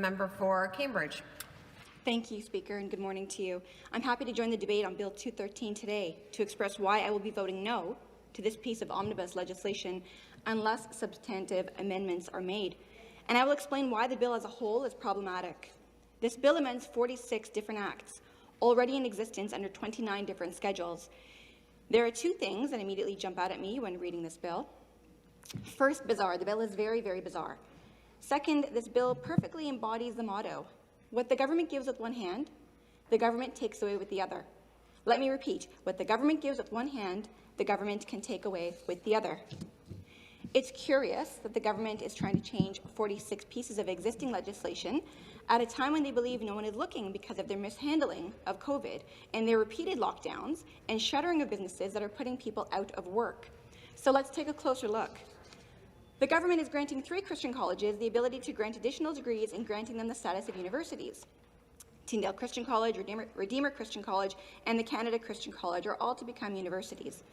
member for Cambridge. Thank you, Speaker, and good morning to you. I'm happy to join the debate on Bill 213 today to express why I will be voting no to this piece of omnibus legislation unless substantive amendments are made. And I will explain why the bill as a whole is problematic. This bill amends 46 different acts, already in existence under 29 different schedules. There are two things that immediately jump out at me when reading this bill. First, bizarre. The bill is very, very bizarre. Second, this bill perfectly embodies the motto, what the government gives with one hand, the government takes away with the other. Let me repeat, what the government gives with one hand, the government can take away with the other. It's curious that the government is trying to change 46 pieces of existing legislation at a time when they believe no one is looking because of their mishandling of COVID and their repeated lockdowns and shuttering of businesses that are putting people out of work. So let's take a closer look. The government is granting 3 Christian colleges the ability to grant additional degrees and granting them the status of universities. Tyndale Christian College, Redeemer Christian College, and the Canada Christian College are all to become universities.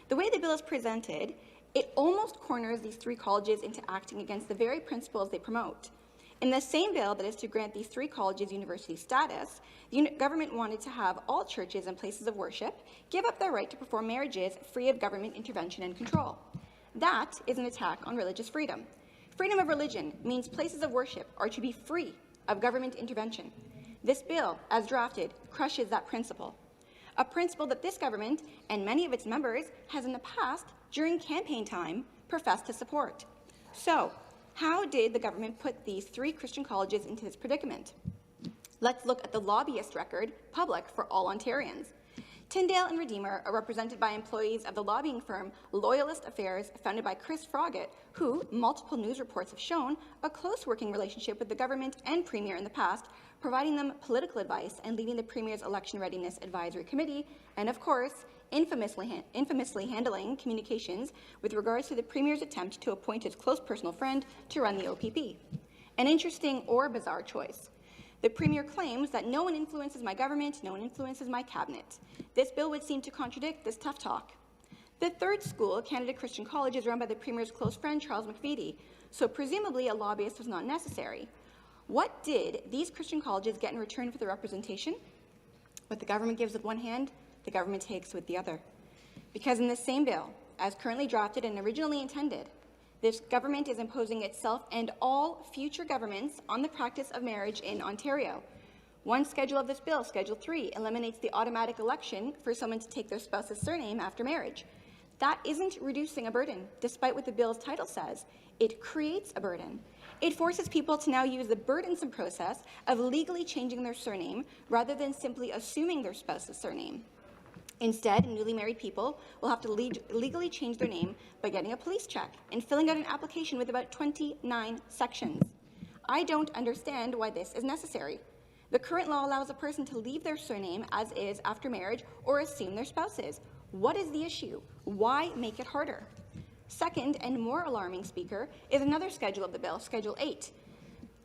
The way the bill is presented, it almost corners these 3 colleges into acting against the very principles they promote. In the same bill that is to grant these 3 colleges university status, the government wanted to have all churches and places of worship give up their right to perform marriages free of government intervention and control. That is an attack on religious freedom. Freedom of religion means places of worship are to be free of government intervention. This bill, as drafted, crushes that principle, a principle that this government and many of its members has in the past, during campaign time, professed to support. So, how did the government put these 3 Christian colleges into this predicament? Let's look at the lobbyist record, public for all Ontarians. Tyndale and Redeemer are represented by employees of the lobbying firm Loyalist Affairs, founded by Chris Froggatt, who, multiple news reports have shown, a close working relationship with the government and Premier in the past, providing them political advice and leading the Premier's Election Readiness Advisory Committee, and of course, infamously handling communications with regards to the Premier's attempt to appoint his close personal friend to run the OPP. An interesting or bizarre choice. The Premier claims that no one influences my government, no one influences my cabinet. This bill would seem to contradict this tough talk. The third school, Canada Christian College, is run by the Premier's close friend, Charles McVety, so presumably a lobbyist was not necessary. What did these Christian colleges get in return for the representation? What the government gives with one hand, the government takes with the other. Because in the same bill, as currently drafted and originally intended, this government is imposing itself and all future governments on the practice of marriage in Ontario. One schedule of this bill, Schedule 3, eliminates the automatic election for someone to take their spouse's surname after marriage. That isn't reducing a burden, despite what the bill's title says. It creates a burden. It forces people to now use the burdensome process of legally changing their surname rather than simply assuming their spouse's surname. Instead, newly married people will have to legally change their name by getting a police check and filling out an application with about 29 sections. I don't understand why this is necessary. The current law allows a person to leave their surname as is after marriage or assume their spouse's. What is the issue? Why make it harder? Second, and more alarming, Speaker, is another schedule of the bill, Schedule 8.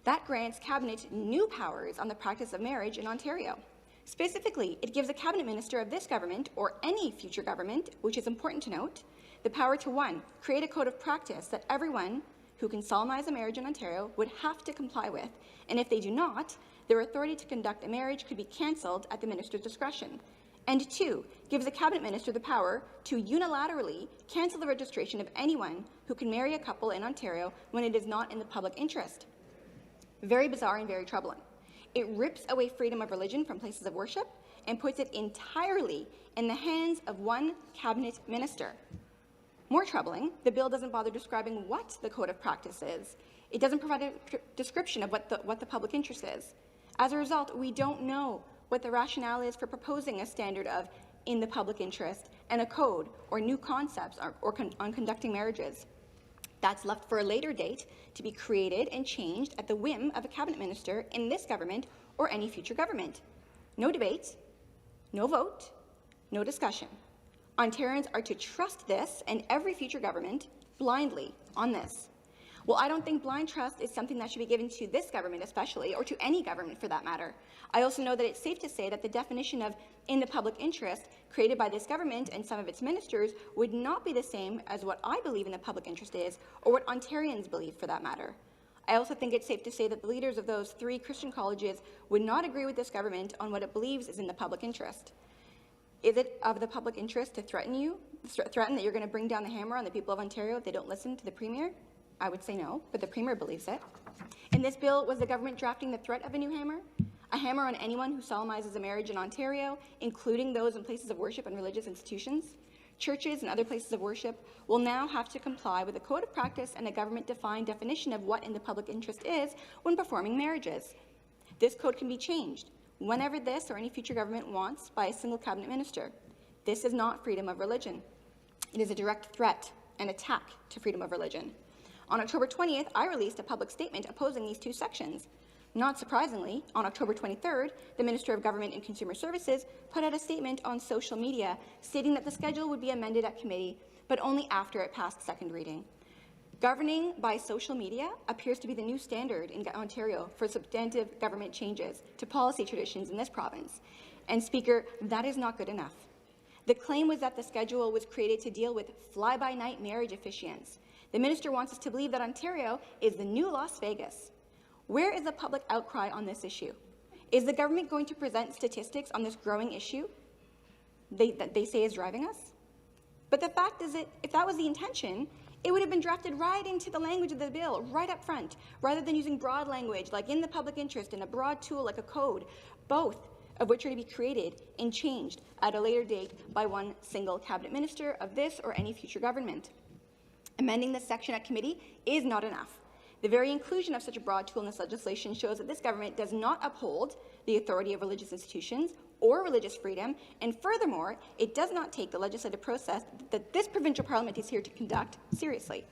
That grants Cabinet new powers on the practice of marriage in Ontario. Specifically, it gives a cabinet minister of this government, or any future government, which is important to note, the power to 1. Create a code of practice that everyone who can solemnize a marriage in Ontario would have to comply with, and if they do not, their authority to conduct a marriage could be cancelled at the minister's discretion. And 2. Gives a cabinet minister the power to unilaterally cancel the registration of anyone who can marry a couple in Ontario when it is not in the public interest. Very bizarre and very troubling. It rips away freedom of religion from places of worship and puts it entirely in the hands of one cabinet minister. More troubling, the bill doesn't bother describing what the code of practice is. It doesn't provide a description of what the public interest is. As a result, we don't know what the rationale is for proposing a standard of in the public interest and a code or new concepts on conducting marriages. That's left for a later date to be created and changed at the whim of a cabinet minister in this government or any future government. No debate, no vote, no discussion. Ontarians are to trust this and every future government blindly on this. Well, I don't think blind trust is something that should be given to this government especially, or to any government for that matter. I also know that it's safe to say that the definition of in the public interest created by this government and some of its ministers would not be the same as what I believe in the public interest is, or what Ontarians believe for that matter. I also think it's safe to say that the leaders of those 3 Christian colleges would not agree with this government on what it believes is in the public interest. Is it of the public interest to threaten that you're going to bring down the hammer on the people of Ontario if they don't listen to the Premier? I would say no, but the Premier believes it. In this bill, was the government drafting the threat of a new hammer? A hammer on anyone who solemnizes a marriage in Ontario, including those in places of worship and religious institutions? Churches and other places of worship will now have to comply with a code of practice and a government-defined definition of what in the public interest is when performing marriages. This code can be changed whenever this or any future government wants by a single cabinet minister. This is not freedom of religion. It is a direct threat and attack to freedom of religion. On October 20th, I released a public statement opposing these 2 sections. Not surprisingly, on October 23rd, the Minister of Government and Consumer Services put out a statement on social media stating that the schedule would be amended at committee, but only after it passed second reading. Governing by social media appears to be the new standard in Ontario for substantive government changes to policy traditions in this province. And Speaker, that is not good enough. The claim was that the schedule was created to deal with fly-by-night marriage officiants. The minister wants us to believe that Ontario is the new Las Vegas. Where is the public outcry on this issue? Is the government going to present statistics on this growing issue that they say is driving us? But the fact is that if that was the intention, it would have been drafted right into the language of the bill, right up front, rather than using broad language like in the public interest and a broad tool like a code, both of which are to be created and changed at a later date by one single cabinet minister of this or any future government. Amending this section at committee is not enough. The very inclusion of such a broad tool in this legislation shows that this government does not uphold the authority of religious institutions or religious freedom, and furthermore, it does not take the legislative process that this provincial parliament is here to conduct seriously.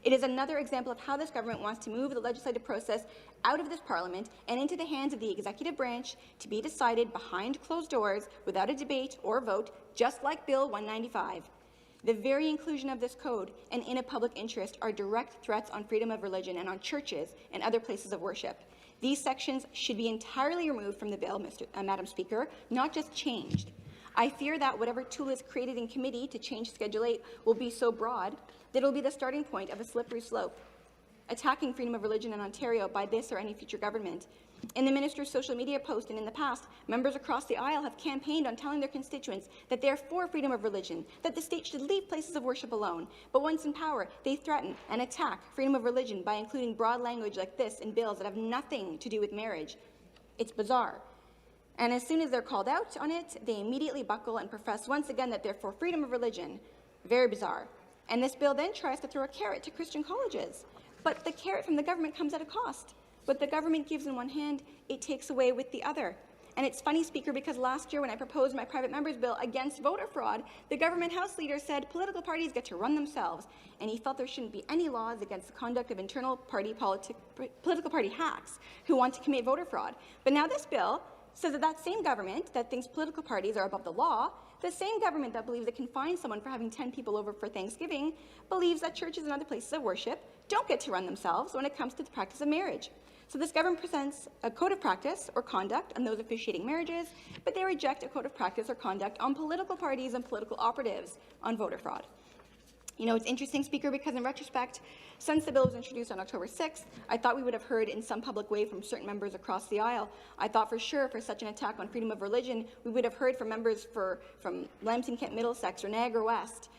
It is another example of how this government wants to move the legislative process out of this parliament and into the hands of the executive branch to be decided behind closed doors without a debate or vote, just like Bill 195. The very inclusion of this code and in a public interest are direct threats on freedom of religion and on churches and other places of worship. These sections should be entirely removed from the bill, Madam Speaker, not just changed. I fear that whatever tool is created in committee to change Schedule 8 will be so broad that it will be the starting point of a slippery slope, attacking freedom of religion in Ontario by this or any future government. In the minister's social media post and in the past, members across the aisle have campaigned on telling their constituents that they are for freedom of religion, that the state should leave places of worship alone. But once in power, they threaten and attack freedom of religion by including broad language like this in bills that have nothing to do with marriage. It's bizarre. And as soon as they're called out on it, they immediately buckle and profess once again that they're for freedom of religion. Very bizarre. And this bill then tries to throw a carrot to Christian colleges. But the carrot from the government comes at a cost. What the government gives in one hand, it takes away with the other. And it's funny, Speaker, because last year when I proposed my private member's bill against voter fraud, the government House leader said political parties get to run themselves, and he felt there shouldn't be any laws against the conduct of internal political party hacks who want to commit voter fraud. But now this bill says that same government that thinks political parties are above the law, the same government that believes it can fine someone for having 10 people over for Thanksgiving, believes that churches and other places of worship don't get to run themselves when it comes to the practice of marriage. So this government presents a code of practice or conduct on those officiating marriages, but they reject a code of practice or conduct on political parties and political operatives on voter fraud. You know, it's interesting, Speaker, because in retrospect, since the bill was introduced on October 6th, I thought we would have heard in some public way from certain members across the aisle. I thought for sure for such an attack on freedom of religion, we would have heard from members from Lambton, Kent, Middlesex, or Niagara West,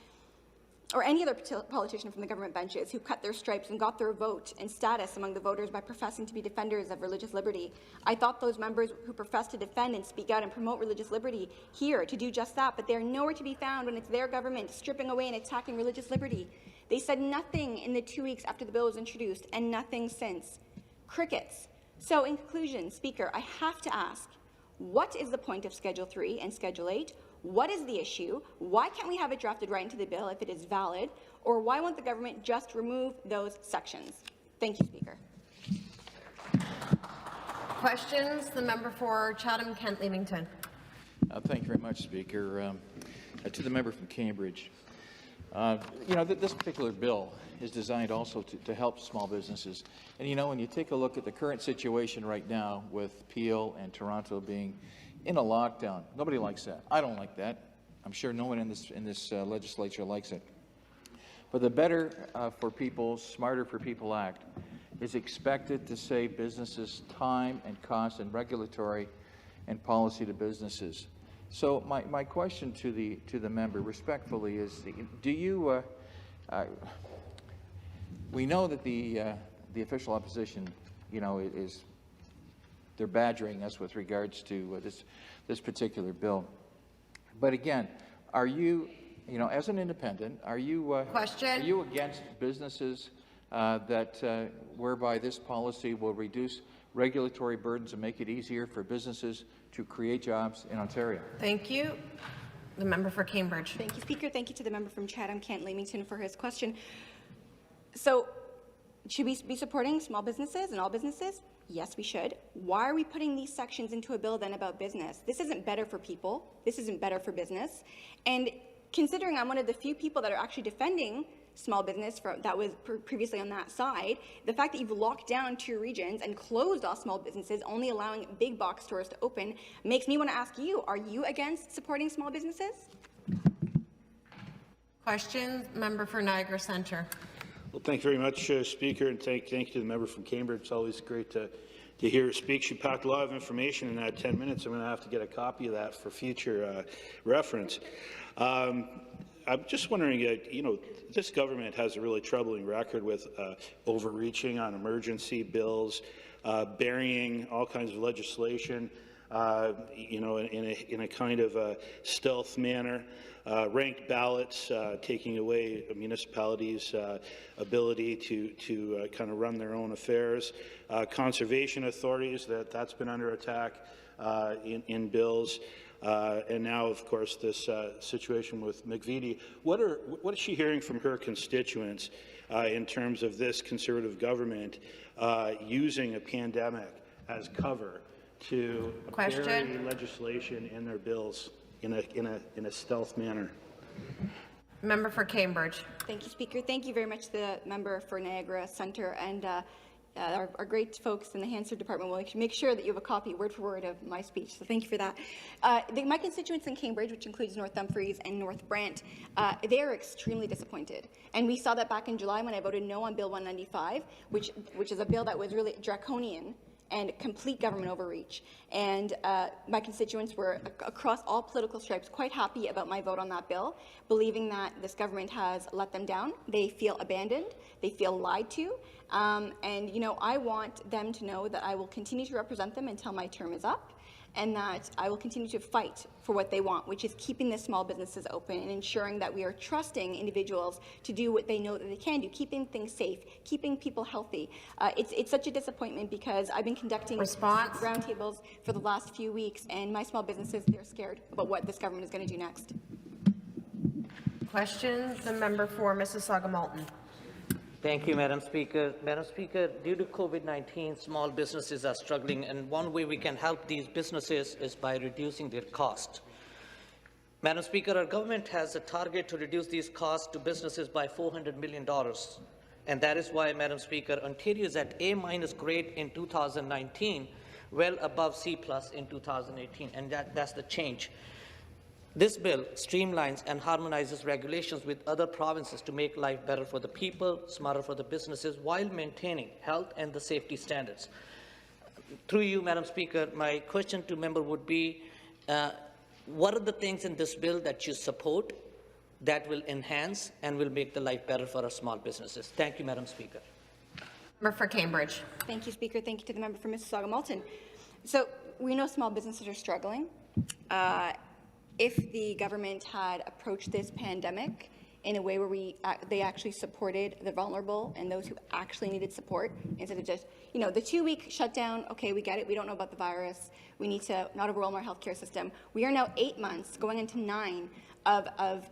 or any other politician from the government benches who cut their stripes and got their vote and status among the voters by professing to be defenders of religious liberty. I thought those members who profess to defend and speak out and promote religious liberty here to do just that, but they are nowhere to be found when it's their government stripping away and attacking religious liberty. They said nothing in the 2 weeks after the bill was introduced, and nothing since. Crickets. So in conclusion, Speaker, I have to ask, what is the point of Schedule 3 and Schedule 8? What is the issue? Why can't we have it drafted right into the bill if it is valid? Or why won't the government just remove those sections? Thank you, Speaker. Questions? The member for Chatham-Kent-Leamington. Thank you very much, Speaker. To the member from Cambridge, this particular bill is designed also to help small businesses. And, when you take a look at the current situation right now with Peel and Toronto being in a lockdown, nobody likes that. I don't like that. I'm sure no one in this legislature likes it. But the Better for People, Smarter for People Act is expected to save businesses time and cost and regulatory and policy to businesses. So my question to the member respectfully is, do you, we know that the official opposition, they're badgering us with regards to this particular bill. But again, are you, as an independent, are you against businesses that whereby this policy will reduce regulatory burdens and make it easier for businesses to create jobs in Ontario? Thank you. The member for Cambridge. Thank you, Speaker. Thank you to the member from Chatham-Kent-Leamington for his question. So, should we be supporting small businesses and all businesses? Yes, we should. Why are we putting these sections into a bill then about business? This isn't better for people. This isn't better for business. And considering I'm one of the few people that are actually defending small business that was previously on that side, the fact that you've locked down 2 regions and closed all small businesses, only allowing big box stores to open, makes me want to ask you, are you against supporting small businesses? Question, member for Niagara Centre. Well, thank you very much, Speaker, and thank you to the member from Cambridge. It's always great to hear her speak. She packed a lot of information in that 10 minutes. I'm going to have to get a copy of that for future reference. I'm just wondering, this government has a really troubling record with overreaching on emergency bills, burying all kinds of legislation, in a kind of a stealth manner, ranked ballots, taking away municipalities' ability to kind of run their own affairs, conservation authorities, that's been under attack in bills. And now, of course, this situation with McVitie. What is she hearing from her constituents in terms of this Conservative government using a pandemic as cover to bury legislation in their bills in a stealth manner? Member for Cambridge. Thank you, Speaker. Thank you very much to the member for Niagara Centre, and our great folks in the Hansard Department will make sure that you have a copy, word for word, of my speech. So thank you for that. My constituents in Cambridge, which includes North Dumfries and North Brant, they are extremely disappointed. And we saw that back in July when I voted no on Bill 195, which is a bill that was really draconian and complete government overreach. And my constituents were across all political stripes quite happy about my vote on that bill, believing that this government has let them down. They feel abandoned. They feel lied to. And, I want them to know that I will continue to represent them until my term is up, and that I will continue to fight for what they want, which is keeping the small businesses open and ensuring that we are trusting individuals to do what they know that they can do, keeping things safe, keeping people healthy. It's such a disappointment because I've been conducting roundtables for the last few weeks, and my small businesses, they're scared about what this government is going to do next. Question, the member for Mississauga-Malton. Thank you, Madam Speaker. Madam Speaker, due to COVID-19, small businesses are struggling, and one way we can help these businesses is by reducing their cost. Madam Speaker, our government has a target to reduce these costs to businesses by $400 million. And that is why, Madam Speaker, Ontario is at A- grade in 2019, well above C+ in 2018, and that's the change. This bill streamlines and harmonizes regulations with other provinces to make life better for the people, smarter for the businesses, while maintaining health and the safety standards. Through you, Madam Speaker, my question to member would be, what are the things in this bill that you support that will enhance and will make the life better for our small businesses? Thank you, Madam Speaker. Member for Cambridge. Thank you, Speaker. Thank you to the member for Mississauga-Malton. So we know small businesses are struggling. If the government had approached this pandemic in a way where they actually supported the vulnerable and those who actually needed support, instead of just, the 2-week shutdown, okay, we get it, we don't know about the virus, we need to not overwhelm our healthcare system. We are now 8 months, going into 9, of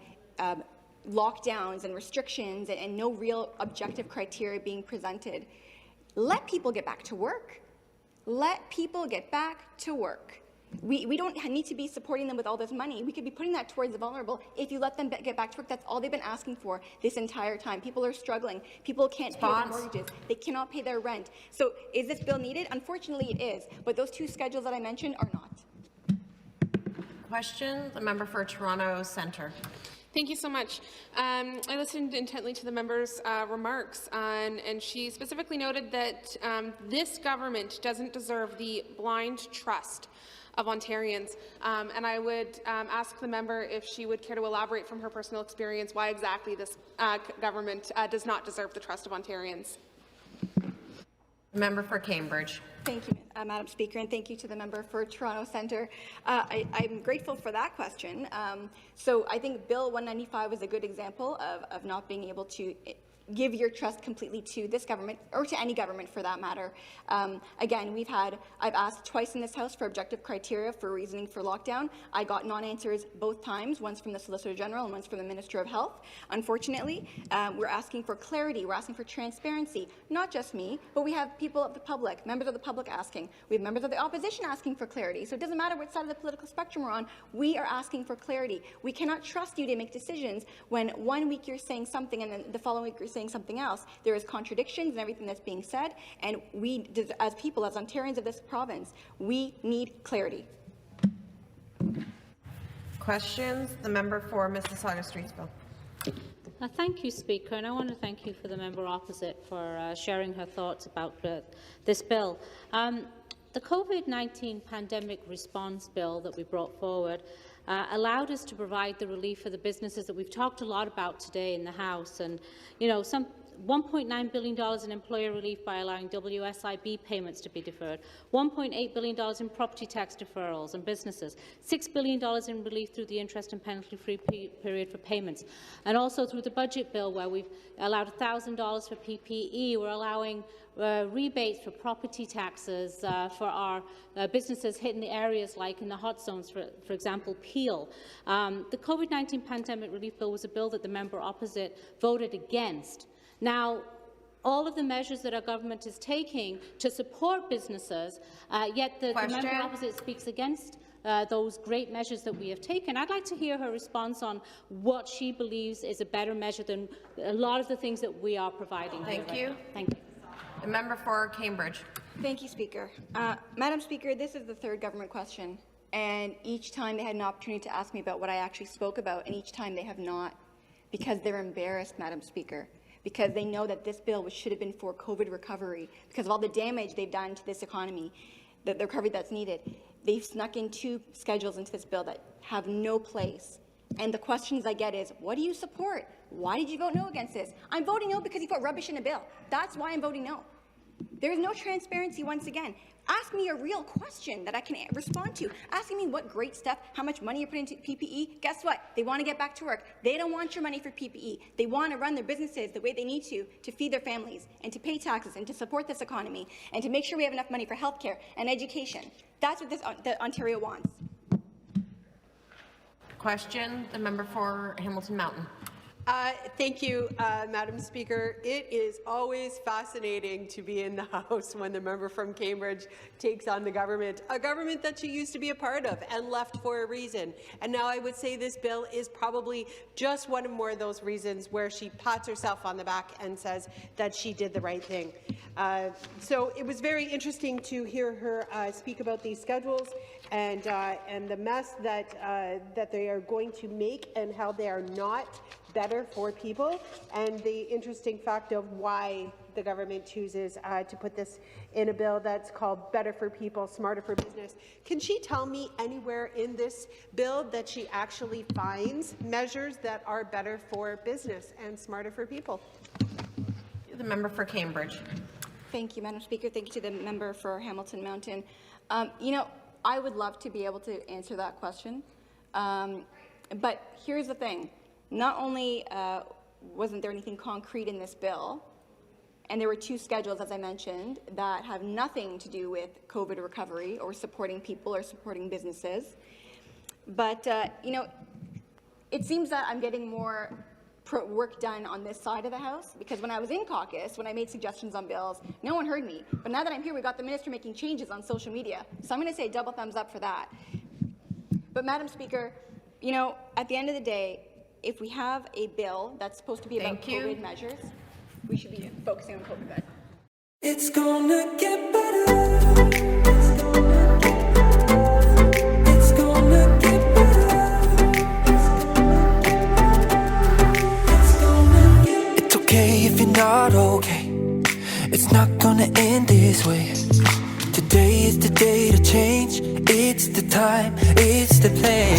lockdowns and restrictions and no real objective criteria being presented. Let people get back to work. Let people get back to work. We don't need to be supporting them with all this money. We could be putting that towards the vulnerable. If you let them get back to work, that's all they've been asking for this entire time. People are struggling. People can't pay their mortgages. They cannot pay their rent. So is this bill needed? Unfortunately, it is. But those 2 schedules that I mentioned are not. Question, the member for Toronto Centre. Thank you so much. I listened intently to the member's remarks, and she specifically noted that this government doesn't deserve the blind trust of Ontarians. And I would ask the member if she would care to elaborate from her personal experience why exactly this government does not deserve the trust of Ontarians. Member for Cambridge. Thank you, Madam Speaker, and thank you to the member for Toronto Centre. I'm grateful for that question. So I think Bill 195 is a good example of not being able to give your trust completely to this government, or to any government for that matter. Again, I've asked twice in this House for objective criteria for reasoning for lockdown. I got non-answers both times, once from the Solicitor General and once from the Minister of Health. Unfortunately, we're asking for clarity, we're asking for transparency, not just me, but we have people of the public, members of the public asking. We have members of the opposition asking for clarity. So it doesn't matter which side of the political spectrum we're on, we are asking for clarity. We cannot trust you to make decisions when 1 week you're saying something and then the following week you're saying something else. There is contradictions in everything that's being said, and we, as people, as Ontarians of this province, we need clarity. Questions? The member for Mississauga-Streetsville. Thank you, Speaker, and I want to thank you for the member opposite for sharing her thoughts about this bill. The COVID-19 pandemic response bill that we brought forward allowed us to provide the relief for the businesses that we've talked a lot about today in the House, and some $1.9 billion in employer relief by allowing WSIB payments to be deferred, $1.8 billion in property tax deferrals and businesses, $6 billion in relief through the interest and penalty-free period for payments, and also through the budget bill where we've allowed $1,000 for PPE. We're allowing rebates for property taxes for our businesses hit in the areas like in the hot zones, for example, Peel. The COVID-19 pandemic relief bill was a bill that the member opposite voted against. Now, all of the measures that our government is taking to support businesses, yet the member opposite speaks against those great measures that we have taken. I'd like to hear her response on what she believes is a better measure than a lot of the things that we are providing. Thank you. Thank you. The member for Cambridge. Thank you, Speaker. Madam Speaker, this is the third government question, and each time they had an opportunity to ask me about what I actually spoke about, and each time they have not, because they're embarrassed, Madam Speaker, because they know that this bill should have been for COVID recovery, because of all the damage they've done to this economy, the recovery that's needed. They've snuck in 2 schedules into this bill that have no place. And the questions I get is, what do you support? Why did you vote no against this? I'm voting no because you put rubbish in a bill. That's why I'm voting no. There is no transparency once again. Ask me a real question that I can respond to. Asking me what great stuff, how much money you put into PPE. Guess what? They want to get back to work. They don't want your money for PPE. They want to run their businesses the way they need to feed their families and to pay taxes and to support this economy and to make sure we have enough money for healthcare and education. That's what that Ontario wants. Question, the member for Hamilton Mountain. Thank you, Madam Speaker. It is always fascinating to be in the House when the member from Cambridge takes on the government, a government that she used to be a part of and left for a reason. And now I would say this bill is probably just one of more of those reasons where she pats herself on the back and says that she did the right thing. So it was very interesting to hear her speak about these schedules and the mess that they are going to make and how they are not better for people, and the interesting fact of why the government chooses to put this in a bill that's called Better for People, Smarter for Business. Can she tell me anywhere in this bill that she actually finds measures that are better for business and smarter for people? The member for Cambridge. Thank you, Madam Speaker. Thank you to the member for Hamilton Mountain. I would love to be able to answer that question, but here's the thing. Not only wasn't there anything concrete in this bill, and there were 2 schedules, as I mentioned, that have nothing to do with COVID recovery or supporting people or supporting businesses, but, it seems that I'm getting more work done on this side of the House, because when I was in caucus, when I made suggestions on bills, no one heard me. But now that I'm here, we got the minister making changes on social media. So I'm going to say double thumbs up for that. But, Madam Speaker, at the end of the day, if we have a bill that's supposed to be about COVID measures, we should be focusing on COVID measures. It's gonna get better. It's gonna get better. It's gonna get better. It's gonna get better. It's not gonna end this way. Today is the day to change. It's the time, it's the plan.